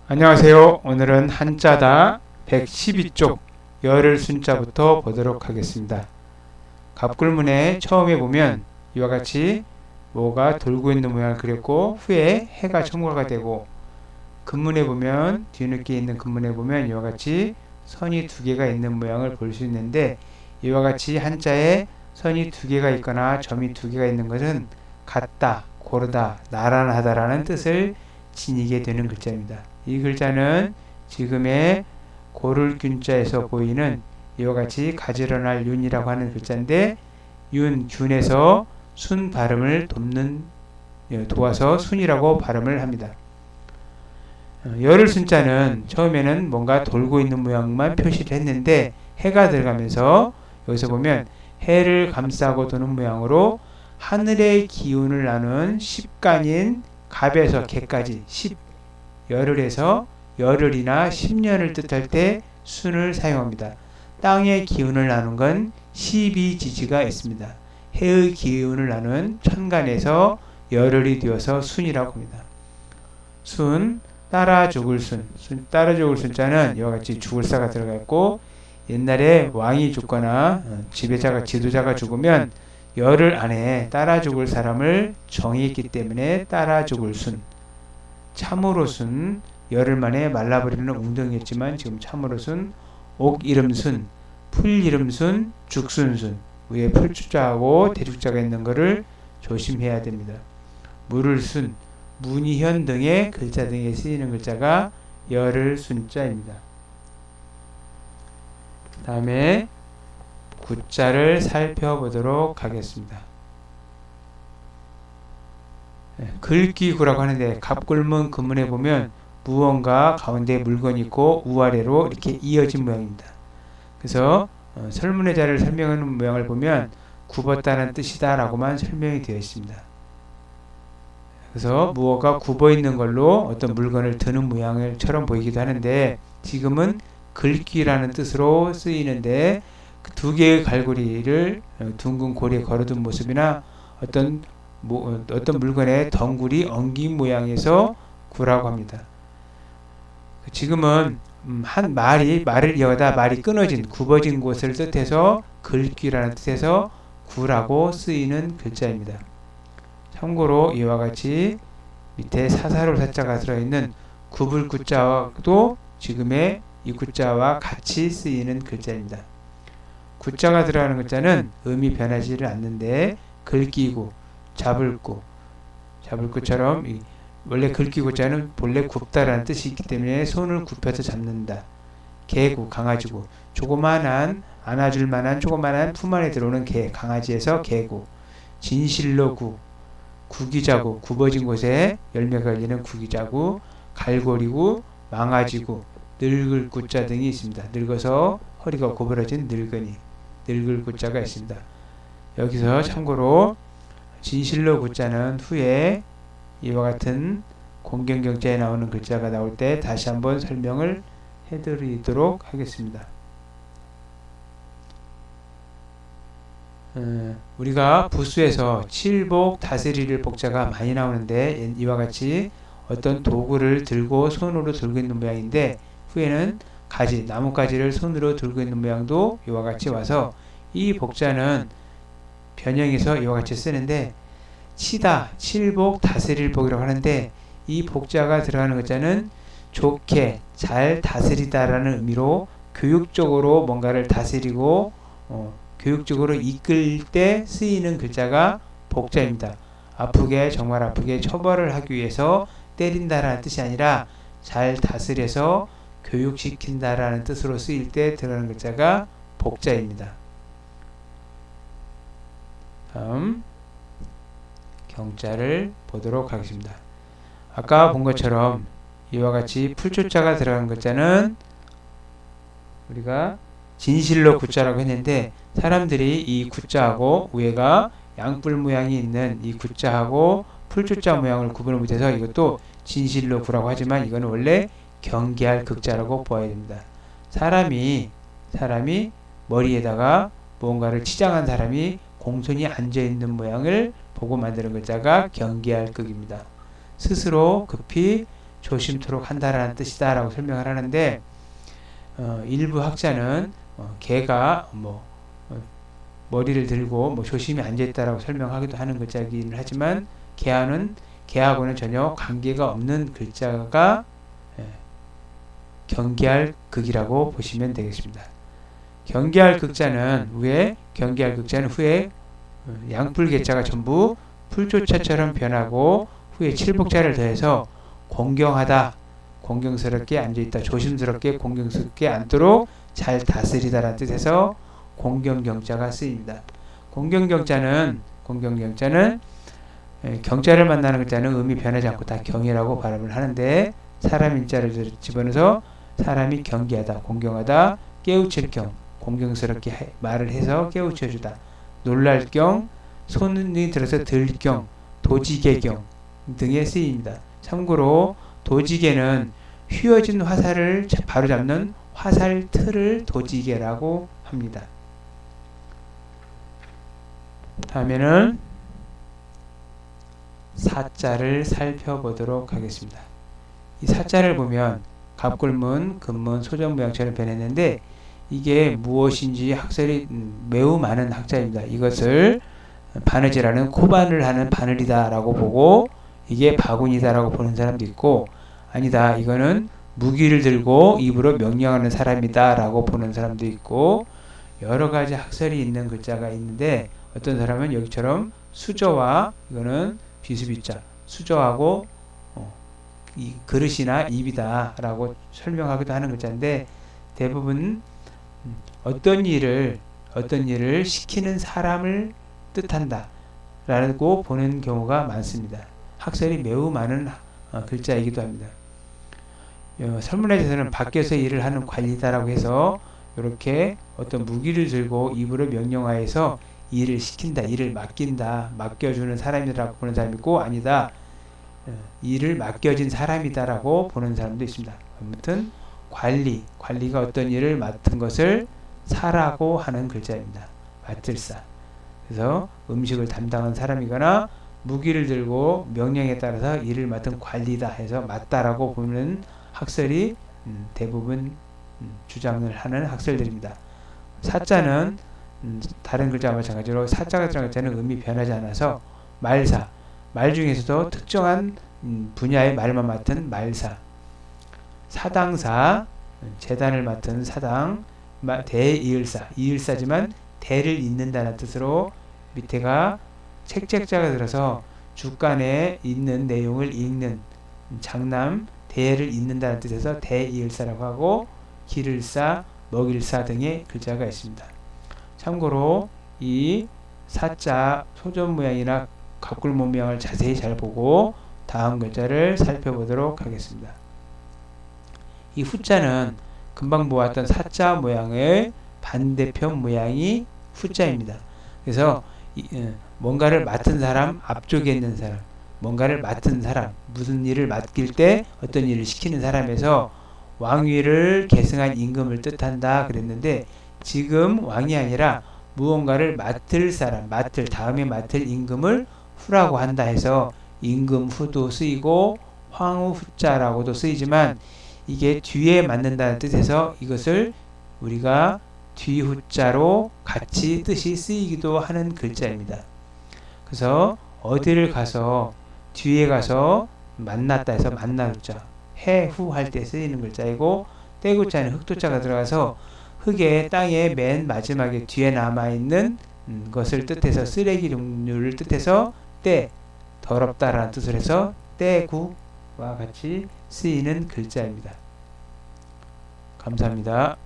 안녕하세요. 오늘은 한자다 112쪽 열을 순자부터 보도록 하겠습니다. 갑굴문에 처음에 보면 이와 같이 뭐가 돌고 있는 모양을 그렸고 후에 해가 첨가가 되고, 금문에 보면 뒤늦게 있는 금문에 보면 이와 같이 선이 두 개가 있는 모양을 볼 수 있는데, 이와 같이 한자에 선이 두 개가 있거나 점이 두 개가 있는 것은 같다, 고르다, 나란하다라는 뜻을 지니게 되는 글자입니다. 이 글자는 지금의 고를 균자에서 보이는 이와 같이 가지런할 윤이라고 하는 글자인데, 윤, 균에서 순 발음을 도와서 순이라고 발음을 합니다. 열을 순자는 처음에는 뭔가 돌고 있는 모양만 표시를 했는데, 해가 들어가면서 여기서 보면 해를 감싸고 도는 모양으로 하늘의 기운을 나눈 십간인 갑에서 개까지 열을 해서 열흘이나 10년을 뜻할 때 순을 사용합니다. 땅의 기운을 나눈 건 12지지가 있습니다. 해의 기운을 나눈 천간에서 열흘이 되어서 순이라고 합니다. 순, 따라 죽을 순. 따라 죽을 순자는 이와 같이 죽을사가 들어가 있고, 옛날에 왕이 죽거나 지도자가 죽으면 열흘 안에 따라 죽을 사람을 정했기 때문에 따라 죽을 순. 참으로 순, 열흘 만에 말라버리는 웅덩이였지만 지금 참으로 순, 옥 이름 순, 풀 이름 순, 죽순순. 위에 풀주자하고 대죽자가 있는 것을 조심해야 됩니다. 물을 순, 문희현 등의 글자 등에 쓰이는 글자가 열흘 순자입니다. 다음에 구자를 살펴보도록 하겠습니다. 글귀구라고 하는데, 갑굴문 금문에 보면 무언가 가운데 물건이 있고 우아래로 이렇게 이어진 모양입니다. 그래서 설문의 자를 설명하는 모양을 보면 굽었다는 뜻이다 라고만 설명이 되어 있습니다. 그래서 무엇가 굽어 있는 걸로 어떤 물건을 드는 모양처럼 보이기도 하는데, 지금은 글귀라는 뜻으로 쓰이는데, 두 개의 갈고리를 둥근 고리에 걸어둔 모습이나 어떤 물건의 덩굴이 엉긴 모양에서 구라고 합니다. 지금은 말을 이어가다 말이 끊어진, 굽어진 곳을 뜻해서 글귀라는 뜻에서 구라고 쓰이는 글자입니다. 참고로 이와 같이 밑에 사사로 사자가 들어있는 굽을 구자도 지금의 이 구자와 같이 쓰이는 글자입니다. 구자가 들어가는 글자는 음이 변하지를 않는데, 글귀구, 잡을구처럼 원래 글귀구자는 본래 굽다라는 뜻이 있기 때문에 손을 굽혀서 잡는다. 개구, 강아지구, 조그만한 안아줄 만한 조그만한 품 안에 들어오는 개, 강아지에서 개구. 진실로구, 구기자구, 굽어진 곳에 열매가 걸리는 구기자구, 갈고리구, 망아지구, 늙을 구자 등이 있습니다. 늙어서 허리가 고부러진 늙은이, 늙을 구자가 있습니다. 여기서 참고로 진실로 구자는 후에 이와 같은 공경경자에 나오는 글자가 나올 때 다시 한번 설명을 해드리도록 하겠습니다. 우리가 부수에서 칠복, 다스리를 복자가 많이 나오는데, 이와 같이 어떤 도구를 들고 손으로 들고 있는 모양인데, 후에는 가지, 나뭇가지를 손으로 들고 있는 모양도 이와 같이 와서 이 복자는 변형해서 이와 같이 쓰는데, 치다, 칠복, 다스릴 복이라고 하는데, 이 복자가 들어가는 글자는 좋게, 잘 다스리다라는 의미로 교육적으로 뭔가를 다스리고 교육적으로 이끌 때 쓰이는 글자가 복자입니다. 아프게, 정말 아프게 처벌을 하기 위해서 때린다라는 뜻이 아니라 잘 다스려서 교육시킨다라는 뜻으로 쓰일 때 들어가는 글자가 복자입니다. 다음 경자를 보도록 하겠습니다. 아까 본 것처럼 이와 같이 풀조자가 들어간 글자는 우리가 진실로 구자라고 했는데, 사람들이 이 구자하고 위에가 양뿔 모양이 있는 이 구자하고 풀조자 모양을 구분을 못해서 이것도 진실로 구라고 하지만, 이거는 원래 경계할 극자라고 보아야 됩니다. 사람이 머리에다가 무언가를 치장한 사람이 공손히 앉아있는 모양을 보고 만드는 글자가 경계할 극입니다. 스스로 급히 조심토록 한다라는 뜻이다라고 설명을 하는데 일부 학자는 개가 머리를 들고 조심히 앉아있다라고 설명하기도 하는 글자이긴 하지만 개하고는 전혀 관계가 없는 글자가 경계할 극이라고 보시면 되겠습니다. 경계할 극자는 후에 양풀 개자가 전부 풀조차처럼 변하고 후에 칠복자를 더해서 공경하다, 공경스럽게 앉아있다, 조심스럽게 공경스럽게 앉도록 잘 다스리다라는 뜻에서 공경경자가 쓰입니다. 공경경자는 경자를 만나는 글자는 음이 변하지 않고 다 경이라고 발음을 하는데 사람 인자를 집어넣어서 사람이 경계하다, 공경하다, 깨우칠 경, 공경스럽게 말을 해서 깨우쳐주다, 놀랄 경, 손이 들어서 들 경, 도지개경 등에 쓰입니다. 참고로 도지개는 휘어진 화살을 바로잡는 화살 틀을 도지개라고 합니다. 다음에는 사자를 살펴보도록 하겠습니다. 이 사자를 보면 갑굴문, 금문, 소전모양처럼 변했는데 이게 무엇인지 학설이 매우 많은 학자입니다. 이것을 바느질하는 코바늘 하는 바늘이다 라고 보고 이게 바구니다 라고 보는 사람도 있고 아니다 이거는 무기를 들고 입으로 명령하는 사람이다 라고 보는 사람도 있고 여러가지 학설이 있는 글자가 있는데 어떤 사람은 여기처럼 수저와 이거는 비수비자 수저하고 이 그릇이나 입이다 라고 설명하기도 하는 글자인데 대부분 어떤 일을 시키는 사람을 뜻한다 라고 보는 경우가 많습니다. 학설이 매우 많은 글자이기도 합니다. 설문에서는 밖에서 일을 하는 관리다라고 해서 이렇게 어떤 무기를 들고 입으로 명령하여서 일을 시킨다, 일을 맡긴다, 맡겨주는 사람이라고 보는 사람이 있고 아니다, 일을 맡겨진 사람이다라고 보는 사람도 있습니다. 아무튼 관리가 어떤 일을 맡은 것을 사라고 하는 글자입니다. 맡을사. 그래서 음식을 담당한 사람이거나 무기를 들고 명령에 따라서 일을 맡은 관리다 해서 맞다라고 보는 학설이 대부분 주장을 하는 학설들입니다. 사자는 다른 글자와 마찬가지로 사자가 들어간 글자는 음이 변하지 않아서 말사, 말 중에서도 특정한 분야의 말만 맡은 말사, 사당사, 재단을 맡은 사당, 대이을사, 이을사지만 대를 잇는다는 뜻으로 밑에가 책책자가 들어서 주간에 있는 내용을 읽는 장남, 대를 잇는다는 뜻에서 대이을사라고 하고 기를사, 먹일사 등의 글자가 있습니다. 참고로 이 사자 소전 모양이나 갑굴문 모양을 자세히 잘 보고 다음 글자를 살펴보도록 하겠습니다. 이 후자는 금방 보았던 사자 모양의 반대편 모양이 후자입니다. 그래서 뭔가를 맡은 사람, 앞쪽에 있는 사람, 뭔가를 맡은 사람, 무슨 일을 맡길 때 어떤 일을 시키는 사람에서 왕위를 계승한 임금을 뜻한다 그랬는데 지금 왕이 아니라 무언가를 맡을 사람, 다음에 맡을 임금을 후라고 한다 해서 임금 후도 쓰이고 황후 후자라고도 쓰이지만 이게 뒤에 맡는다는 뜻에서 이것을 우리가 뒤후자로 같이 뜻이 쓰이기도 하는 글자입니다. 그래서 어디를 가서 뒤에 가서 만났다 해서 만나자 해후 할 때 쓰이는 글자이고 때구자는 흙도자가 들어가서 흙의 땅의 맨 마지막에 뒤에 남아있는 것을 뜻해서 쓰레기 종류를 뜻해서 때 더럽다라는 뜻을 해서 때구와 같이 쓰이는 글자입니다. 감사합니다.